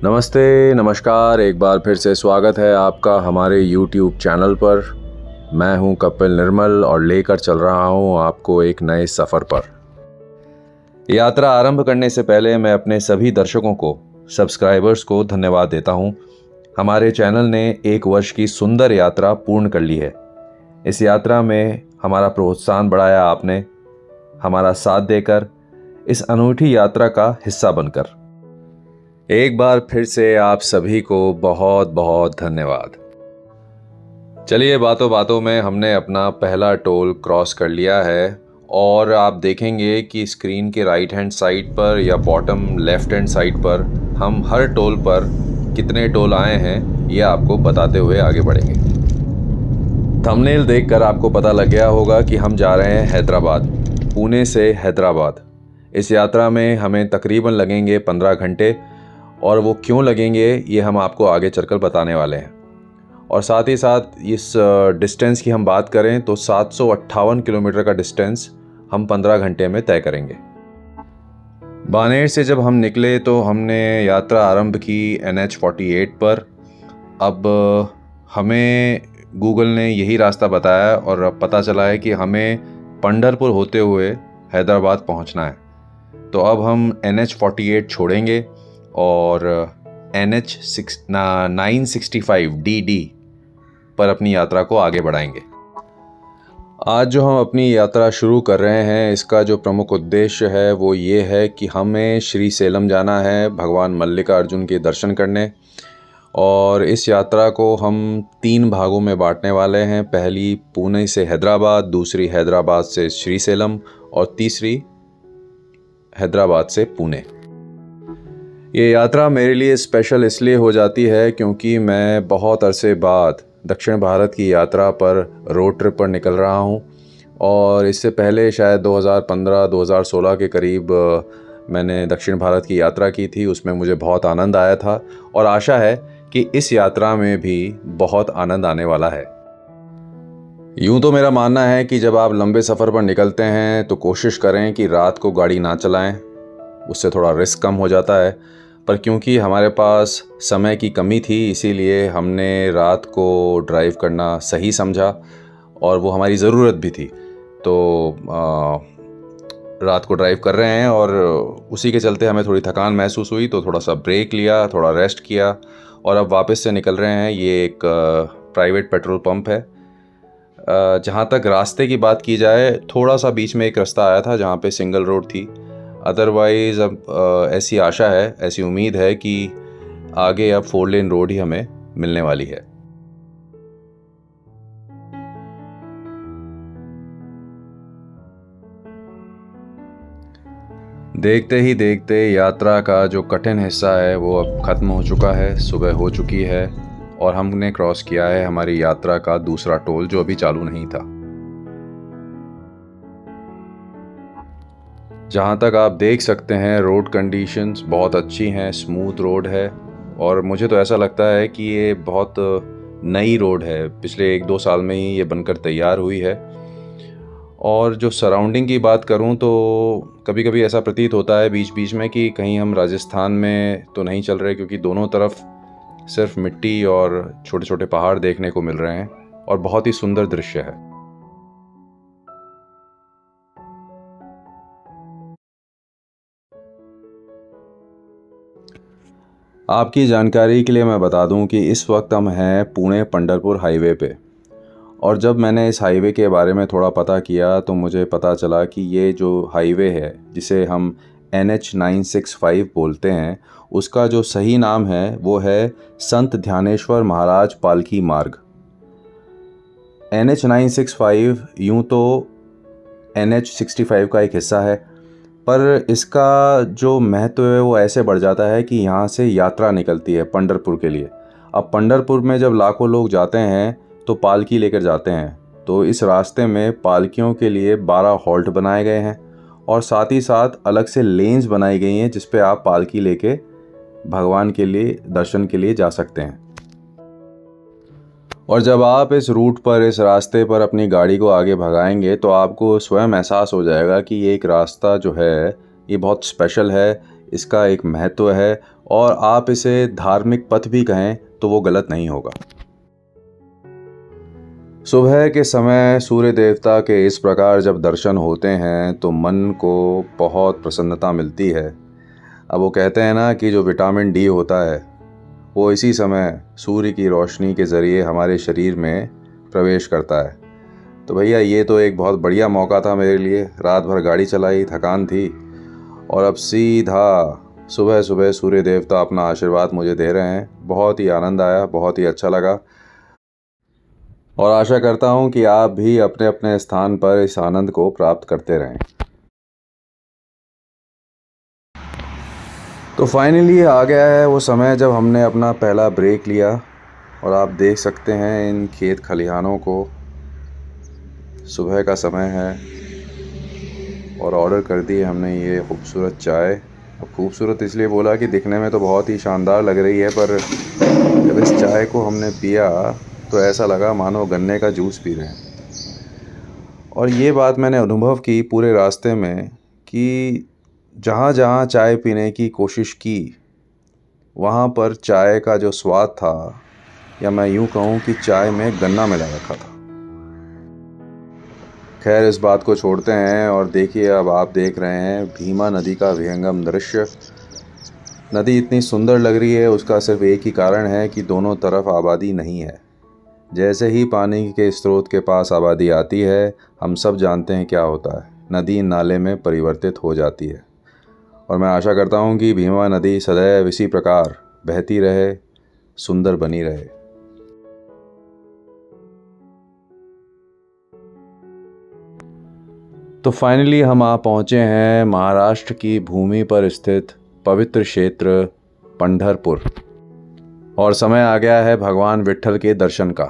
नमस्ते, नमस्कार। एक बार फिर से स्वागत है आपका हमारे YouTube चैनल पर। मैं हूं कपिल निर्मल और लेकर चल रहा हूं आपको एक नए सफ़र पर। यात्रा आरंभ करने से पहले मैं अपने सभी दर्शकों को, सब्सक्राइबर्स को धन्यवाद देता हूं। हमारे चैनल ने 1 वर्ष की सुंदर यात्रा पूर्ण कर ली है। इस यात्रा में हमारा प्रोत्साहन बढ़ाया आपने, हमारा साथ देकर, इस अनूठी यात्रा का हिस्सा बनकर। एक बार फिर से आप सभी को बहुत बहुत धन्यवाद। चलिए, बातों बातों में हमने अपना पहला टोल क्रॉस कर लिया है और आप देखेंगे कि स्क्रीन के राइट हैंड साइड पर या बॉटम लेफ्ट हैंड साइड पर हम हर टोल पर कितने टोल आए हैं ये आपको बताते हुए आगे बढ़ेंगे। थंबनेल देखकर आपको पता लग गया होगा कि हम जा रहे हैं हैदराबाद, पुणे से हैदराबाद। इस यात्रा में हमें तकरीबन लगेंगे 15 घंटे और वो क्यों लगेंगे ये हम आपको आगे चलकर बताने वाले हैं। और साथ ही साथ इस डिस्टेंस की हम बात करें तो 758 किलोमीटर का डिस्टेंस हम 15 घंटे में तय करेंगे। बानेर से जब हम निकले तो हमने यात्रा आरंभ की NH 48 पर। अब हमें गूगल ने यही रास्ता बताया और अब पता चला है कि हमें पंढरपुर होते हुए हैदराबाद पहुंचना है। तो अब हम NH 48 छोड़ेंगे और NH 965 DD पर अपनी यात्रा को आगे बढ़ाएंगे। आज जो हम अपनी यात्रा शुरू कर रहे हैं, इसका जो प्रमुख उद्देश्य है वो ये है कि हमें श्रीसेलम जाना है भगवान मल्लिकार्जुन के दर्शन करने। और इस यात्रा को हम 3 भागों में बांटने वाले हैं। पहली पुणे से हैदराबाद, दूसरी हैदराबाद से श्रीसेलम और तीसरी हैदराबाद से पुणे। ये यात्रा मेरे लिए स्पेशल इसलिए हो जाती है क्योंकि मैं बहुत अरसे बाद दक्षिण भारत की यात्रा पर रोड ट्रिप पर निकल रहा हूँ। और इससे पहले शायद 2015-2016 के करीब मैंने दक्षिण भारत की यात्रा की थी। उसमें मुझे बहुत आनंद आया था और आशा है कि इस यात्रा में भी बहुत आनंद आने वाला है। यूँ तो मेरा मानना है कि जब आप लंबे सफ़र पर निकलते हैं तो कोशिश करें कि रात को गाड़ी ना चलाएं, उससे थोड़ा रिस्क कम हो जाता है। पर क्योंकि हमारे पास समय की कमी थी, इसीलिए हमने रात को ड्राइव करना सही समझा और वो हमारी ज़रूरत भी थी। तो रात को ड्राइव कर रहे हैं और उसी के चलते हमें थोड़ी थकान महसूस हुई तो थोड़ा सा ब्रेक लिया, थोड़ा रेस्ट किया और अब वापस से निकल रहे हैं। ये एक प्राइवेट पेट्रोल पंप है। जहाँ तक रास्ते की बात की जाए, थोड़ा सा बीच में एक रास्ता आया था जहाँ पे सिंगल रोड थी। अदरवाइज़ अब ऐसी आशा है, ऐसी उम्मीद है कि आगे अब 4 लेन रोड ही हमें मिलने वाली है। देखते ही देखते यात्रा का जो कठिन हिस्सा है वो अब ख़त्म हो चुका है। सुबह हो चुकी है और हमने क्रॉस किया है हमारी यात्रा का दूसरा टोल जो अभी चालू नहीं था। जहाँ तक आप देख सकते हैं रोड कंडीशंस बहुत अच्छी हैं, स्मूथ रोड है और मुझे तो ऐसा लगता है कि ये बहुत नई रोड है, पिछले 1-2 साल में ही ये बनकर तैयार हुई है। और जो सराउंडिंग की बात करूँ तो कभी कभी ऐसा प्रतीत होता है बीच बीच में कि कहीं हम राजस्थान में तो नहीं चल रहे, क्योंकि दोनों तरफ सिर्फ मिट्टी और छोटे छोटे पहाड़ देखने को मिल रहे हैं और बहुत ही सुंदर दृश्य है। आपकी जानकारी के लिए मैं बता दूं कि इस वक्त हम हैं पुणे पंढरपुर हाईवे पे। और जब मैंने इस हाईवे के बारे में थोड़ा पता किया तो मुझे पता चला कि ये जो हाईवे है जिसे हम NH 965 बोलते हैं, उसका जो सही नाम है वो है संत ध्यानेश्वर महाराज पालकी मार्ग। NH 965 यूँ तो NH 65 का एक हिस्सा है, पर इसका जो महत्व है वो ऐसे बढ़ जाता है कि यहाँ से यात्रा निकलती है पंढरपुर के लिए। अब पंढरपुर में जब लाखों लोग जाते हैं तो पालकी लेकर जाते हैं, तो इस रास्ते में पालकियों के लिए 12 हॉल्ट बनाए गए हैं और साथ ही साथ अलग से लेन्स बनाई गई हैं जिस पे आप पालकी लेके भगवान के लिए दर्शन के लिए जा सकते हैं। और जब आप इस रूट पर, इस रास्ते पर अपनी गाड़ी को आगे भगाएंगे तो आपको स्वयं एहसास हो जाएगा कि ये एक रास्ता जो है ये बहुत स्पेशल है, इसका एक महत्व है और आप इसे धार्मिक पथ भी कहें तो वो गलत नहीं होगा। सुबह के समय सूर्य देवता के इस प्रकार जब दर्शन होते हैं तो मन को बहुत प्रसन्नता मिलती है। अब वो कहते हैं ना कि जो विटामिन डी होता है वो इसी समय सूर्य की रोशनी के ज़रिए हमारे शरीर में प्रवेश करता है। तो भैया ये तो एक बहुत बढ़िया मौका था मेरे लिए। रात भर गाड़ी चलाई, थकान थी, और अब सीधा सुबह सुबह सूर्य देवता अपना आशीर्वाद मुझे दे रहे हैं। बहुत ही आनंद आया, बहुत ही अच्छा लगा, और आशा करता हूँ कि आप भी अपने अपने स्थान पर इस आनंद को प्राप्त करते रहें। तो फाइनली आ गया है वो समय जब हमने अपना पहला ब्रेक लिया, और आप देख सकते हैं इन खेत खलिहानों को। सुबह का समय है और ऑर्डर कर दी हमने ये खूबसूरत चाय। अब खूबसूरत इसलिए बोला कि दिखने में तो बहुत ही शानदार लग रही है, पर जब इस चाय को हमने पिया तो ऐसा लगा मानो गन्ने का जूस पी रहे हैं। और ये बात मैंने अनुभव की पूरे रास्ते में कि जहाँ जहाँ चाय पीने की कोशिश की, वहाँ पर चाय का जो स्वाद था, या मैं यूँ कहूँ कि चाय में गन्ना मिला रखा था। खैर, इस बात को छोड़ते हैं और देखिए, अब आप देख रहे हैं भीमा नदी का विहंगम दृश्य। नदी इतनी सुंदर लग रही है, उसका सिर्फ एक ही कारण है कि दोनों तरफ आबादी नहीं है। जैसे ही पानी के स्रोत के पास आबादी आती है, हम सब जानते हैं क्या होता है, नदी नाले में परिवर्तित हो जाती है। और मैं आशा करता हूँ कि भीमा नदी सदैव इसी प्रकार बहती रहे, सुंदर बनी रहे। तो फाइनली हम आ पहुँचे हैं महाराष्ट्र की भूमि पर स्थित पवित्र क्षेत्र पंढरपुर, और समय आ गया है भगवान विट्ठल के दर्शन का।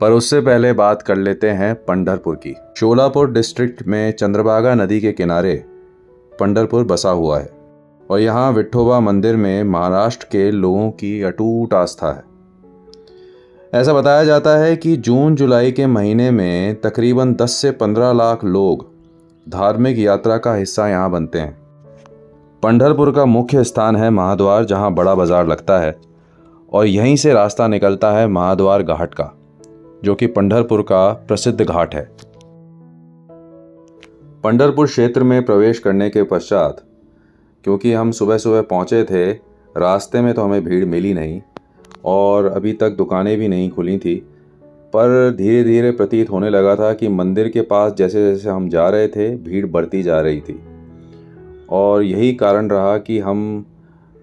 पर उससे पहले बात कर लेते हैं पंढरपुर की। शोलापुर डिस्ट्रिक्ट में चंद्रभागा नदी के किनारे पंढरपुर बसा हुआ है, और यहाँ विठोबा मंदिर में महाराष्ट्र के लोगों की अटूट आस्था है। ऐसा बताया जाता है कि जून जुलाई के महीने में तकरीबन 10 से 15 लाख लोग धार्मिक यात्रा का हिस्सा यहाँ बनते हैं। पंढरपुर का मुख्य स्थान है महाद्वार, जहाँ बड़ा बाजार लगता है, और यहीं से रास्ता निकलता है महाद्वार घाट का, जो कि पंढरपुर का प्रसिद्ध घाट है। पंढरपुर क्षेत्र में प्रवेश करने के पश्चात, क्योंकि हम सुबह सुबह पहुँचे थे, रास्ते में तो हमें भीड़ मिली नहीं और अभी तक दुकानें भी नहीं खुली थी, पर धीरे धीरे प्रतीत होने लगा था कि मंदिर के पास जैसे जैसे हम जा रहे थे, भीड़ बढ़ती जा रही थी। और यही कारण रहा कि हम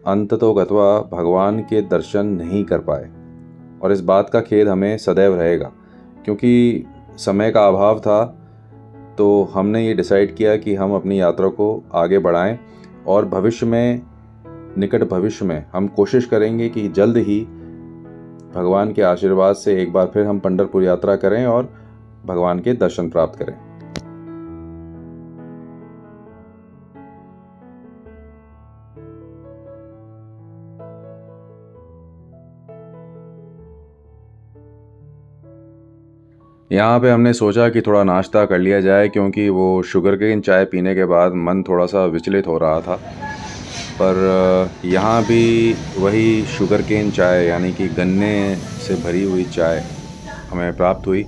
अंततोगत्वा भगवान के दर्शन नहीं कर पाए, और इस बात का खेद हमें सदैव रहेगा। क्योंकि समय का अभाव था, तो हमने ये डिसाइड किया कि हम अपनी यात्रा को आगे बढ़ाएं, और भविष्य में, निकट भविष्य में हम कोशिश करेंगे कि जल्द ही भगवान के आशीर्वाद से एक बार फिर हम पंढरपुर यात्रा करें और भगवान के दर्शन प्राप्त करें। यहाँ पे हमने सोचा कि थोड़ा नाश्ता कर लिया जाए, क्योंकि वो शुगरकेन चाय पीने के बाद मन थोड़ा सा विचलित हो रहा था। पर यहाँ भी वही शुगरकेन चाय, यानी कि गन्ने से भरी हुई चाय हमें प्राप्त हुई।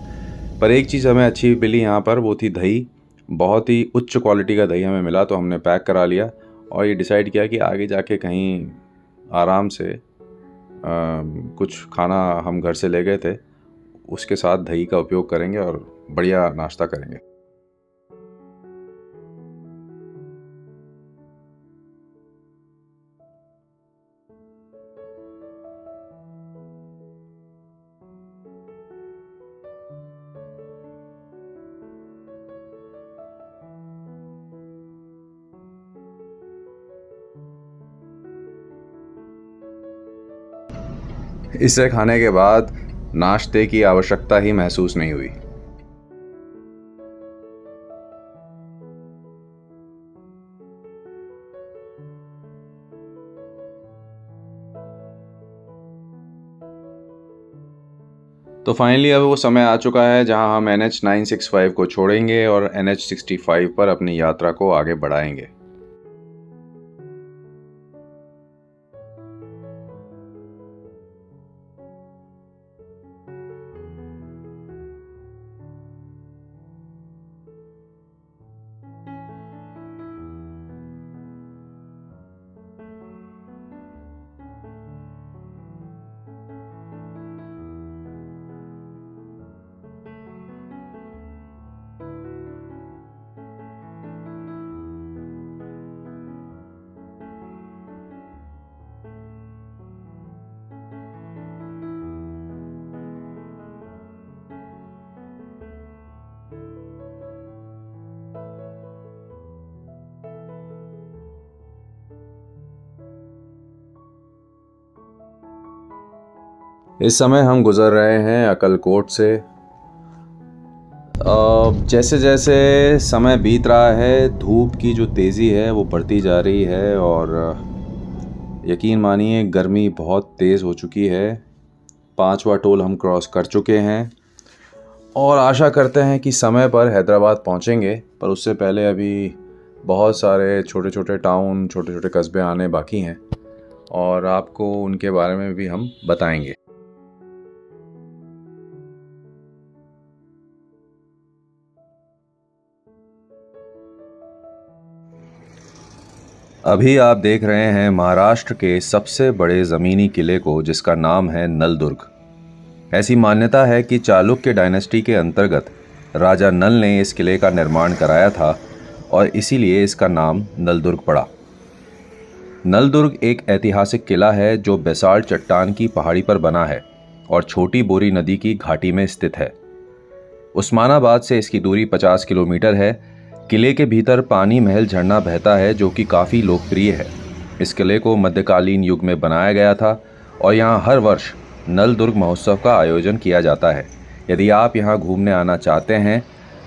पर एक चीज़ हमें अच्छी मिली यहाँ पर, वो थी दही। बहुत ही उच्च क्वालिटी का दही हमें मिला, तो हमने पैक करा लिया और ये डिसाइड किया कि आगे जाके कहीं आराम से कुछ खाना हम घर से ले गए थे, उसके साथ दही का उपयोग करेंगे और बढ़िया नाश्ता करेंगे। इसे खाने के बाद नाश्ते की आवश्यकता ही महसूस नहीं हुई। तो फाइनली अब वो समय आ चुका है जहां हम NH 965 को छोड़ेंगे और NH 65 पर अपनी यात्रा को आगे बढ़ाएंगे। इस समय हम गुज़र रहे हैं अक्कलकोट से। जैसे जैसे समय बीत रहा है, धूप की जो तेज़ी है वो बढ़ती जा रही है और यकीन मानिए गर्मी बहुत तेज़ हो चुकी है। 5वां टोल हम क्रॉस कर चुके हैं और आशा करते हैं कि समय पर हैदराबाद पहुंचेंगे, पर उससे पहले अभी बहुत सारे छोटे छोटे टाउन, छोटे छोटे कस्बे आने बाकी हैं और आपको उनके बारे में भी हम बताएंगे। अभी आप देख रहे हैं महाराष्ट्र के सबसे बड़े ज़मीनी किले को, जिसका नाम है नलदुर्ग। ऐसी मान्यता है कि चालुक्य डायनेस्टी के अंतर्गत राजा नल ने इस किले का निर्माण कराया था और इसीलिए इसका नाम नलदुर्ग पड़ा। नलदुर्ग एक ऐतिहासिक किला है जो बेसाल्ट चट्टान की पहाड़ी पर बना है और छोटी बोरी नदी की घाटी में स्थित है। उस्मानाबाद से इसकी दूरी 50 किलोमीटर है। किले के भीतर पानी महल झरना बहता है जो कि काफ़ी लोकप्रिय है। इस किले को मध्यकालीन युग में बनाया गया था और यहाँ हर वर्ष नलदुर्ग महोत्सव का आयोजन किया जाता है। यदि आप यहाँ घूमने आना चाहते हैं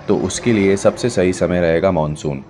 तो उसके लिए सबसे सही समय रहेगा मानसून।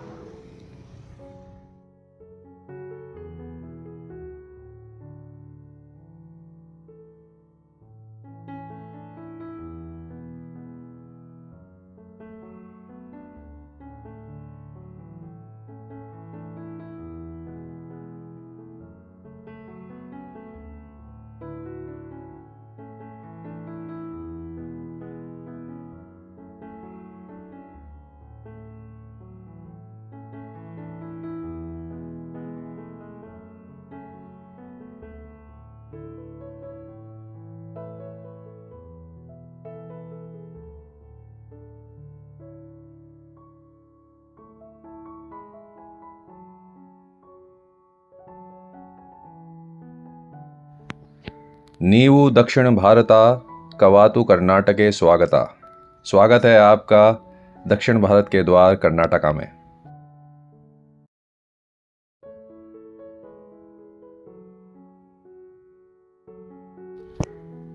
नीवु दक्षिण भारता कवातु कर्नाटके स्वागता। स्वागत है आपका दक्षिण भारत के द्वार कर्नाटका में।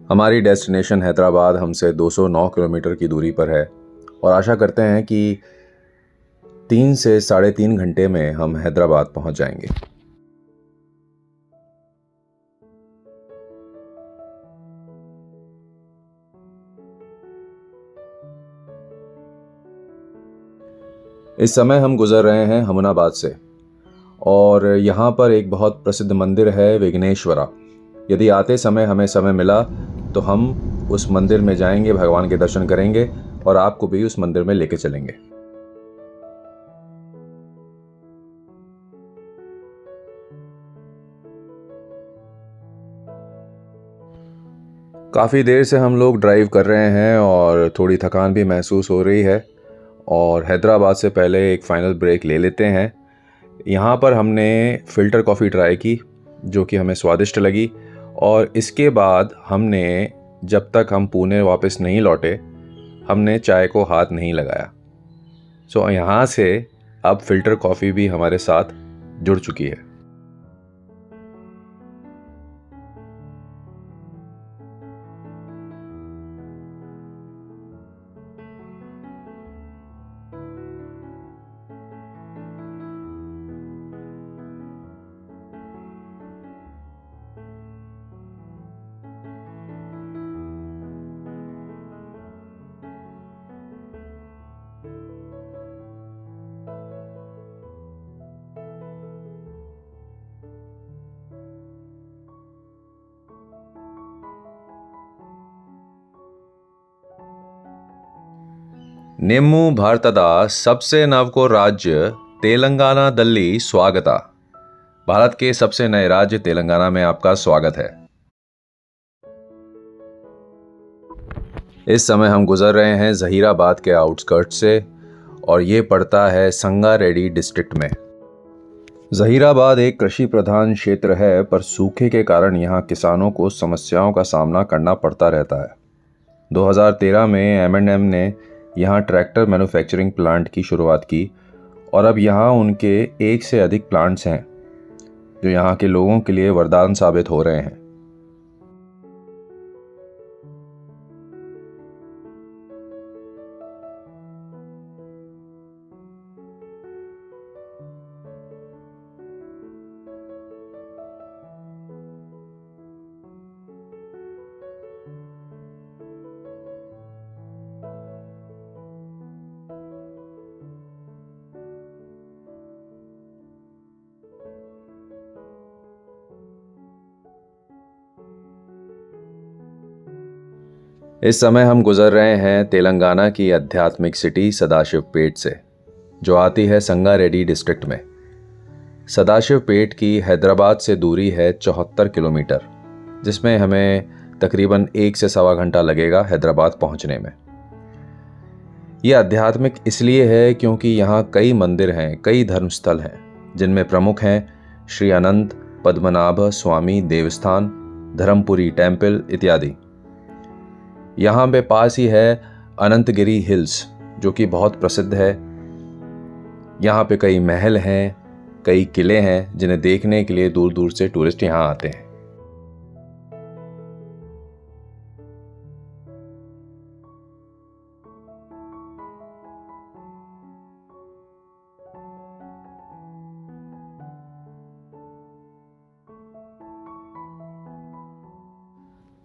हमारी डेस्टिनेशन हैदराबाद हमसे 209 किलोमीटर की दूरी पर है और आशा करते हैं कि 3 से 3.5 घंटे में हम हैदराबाद पहुंच जाएंगे। इस समय हम गुज़र रहे हैं हमनाबाद से और यहाँ पर एक बहुत प्रसिद्ध मंदिर है विघ्नेश्वरा। यदि आते समय हमें समय मिला तो हम उस मंदिर में जाएंगे, भगवान के दर्शन करेंगे और आपको भी उस मंदिर में लेके चलेंगे। काफ़ी देर से हम लोग ड्राइव कर रहे हैं और थोड़ी थकान भी महसूस हो रही है और हैदराबाद से पहले एक फ़ाइनल ब्रेक ले लेते हैं। यहाँ पर हमने फ़िल्टर कॉफ़ी ट्राई की जो कि हमें स्वादिष्ट लगी और इसके बाद हमने, जब तक हम पुणे वापस नहीं लौटे, हमने चाय को हाथ नहीं लगाया। सो यहाँ से अब फ़िल्टर कॉफ़ी भी हमारे साथ जुड़ चुकी है। ನಿಮ್ಮು ಭಾರತದ सबसे नवको राज्य तेलंगाना दल्ली स्वागता। भारत के सबसे नए राज्य तेलंगाना में आपका स्वागत है। इस समय हम गुजर रहे हैं जहीराबाद के आउटस्कर्ट से और ये पड़ता है संगारेड्डी डिस्ट्रिक्ट में। जहीराबाद एक कृषि प्रधान क्षेत्र है, पर सूखे के कारण यहाँ किसानों को समस्याओं का सामना करना पड़ता रहता है। 2013 में M&M ने यहाँ ट्रैक्टर मैन्युफैक्चरिंग प्लांट की शुरुआत की और अब यहाँ उनके 1 से अधिक प्लांट्स हैं जो यहाँ के लोगों के लिए वरदान साबित हो रहे हैं। इस समय हम गुजर रहे हैं तेलंगाना की आध्यात्मिक सिटी सदाशिवपेट से, जो आती है संगारेड्डी डिस्ट्रिक्ट में। सदाशिवपेट की हैदराबाद से दूरी है 74 किलोमीटर, जिसमें हमें तकरीबन 1 से सवा घंटा लगेगा हैदराबाद पहुंचने में। यह आध्यात्मिक इसलिए है क्योंकि यहाँ कई मंदिर हैं, कई धर्मस्थल हैं, जिनमें प्रमुख हैं श्री अनंत पद्मनाभ स्वामी देवस्थान, धर्मपुरी टेम्पल इत्यादि। यहाँ पे पास ही है अनंतगिरी हिल्स, जो कि बहुत प्रसिद्ध है। यहाँ पे कई महल हैं, कई किले हैं, जिन्हें देखने के लिए दूर दूर से टूरिस्ट यहाँ आते हैं।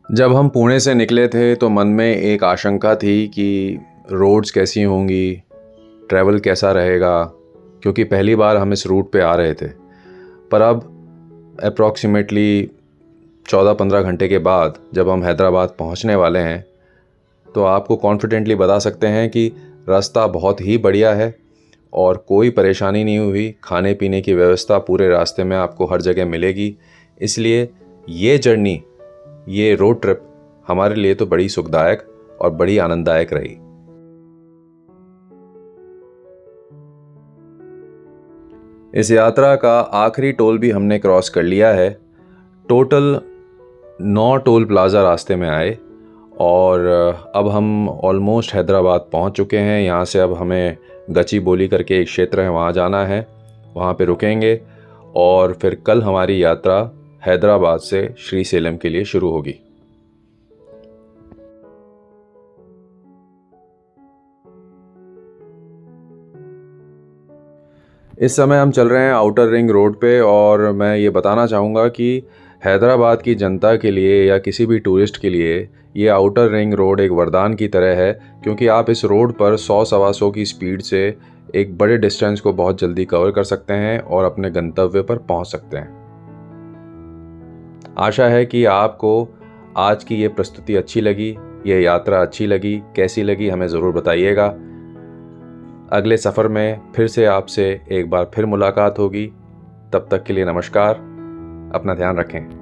जब हम पुणे से निकले थे तो मन में एक आशंका थी कि रोड्स कैसी होंगी, ट्रैवल कैसा रहेगा, क्योंकि पहली बार हम इस रूट पे आ रहे थे। पर अब अप्रॉक्सीमेटली 14-15 घंटे के बाद जब हम हैदराबाद पहुंचने वाले हैं, तो आपको कॉन्फिडेंटली बता सकते हैं कि रास्ता बहुत ही बढ़िया है और कोई परेशानी नहीं हुई। खाने पीने की व्यवस्था पूरे रास्ते में आपको हर जगह मिलेगी। इसलिए ये जर्नी, ये रोड ट्रिप हमारे लिए तो बड़ी सुखदायक और बड़ी आनंददायक रही। इस यात्रा का आखिरी टोल भी हमने क्रॉस कर लिया है। टोटल 9 टोल प्लाज़ा रास्ते में आए और अब हम ऑलमोस्ट हैदराबाद पहुंच चुके हैं। यहाँ से अब हमें गचिबोली करके एक क्षेत्र है, वहाँ जाना है, वहाँ पे रुकेंगे और फिर कल हमारी यात्रा हैदराबाद से श्रीसेलम के लिए शुरू होगी। इस समय हम चल रहे हैं आउटर रिंग रोड पे और मैं ये बताना चाहूँगा कि हैदराबाद की जनता के लिए या किसी भी टूरिस्ट के लिए ये आउटर रिंग रोड एक वरदान की तरह है, क्योंकि आप इस रोड पर 100-125 की स्पीड से एक बड़े डिस्टेंस को बहुत जल्दी कवर कर सकते हैं और अपने गंतव्य पर पहुंच सकते हैं। आशा है कि आपको आज की ये प्रस्तुति अच्छी लगी, ये यात्रा अच्छी लगी। कैसी लगी हमें ज़रूर बताइएगा। अगले सफ़र में फिर से आपसे एक बार फिर मुलाकात होगी। तब तक के लिए नमस्कार, अपना ध्यान रखें।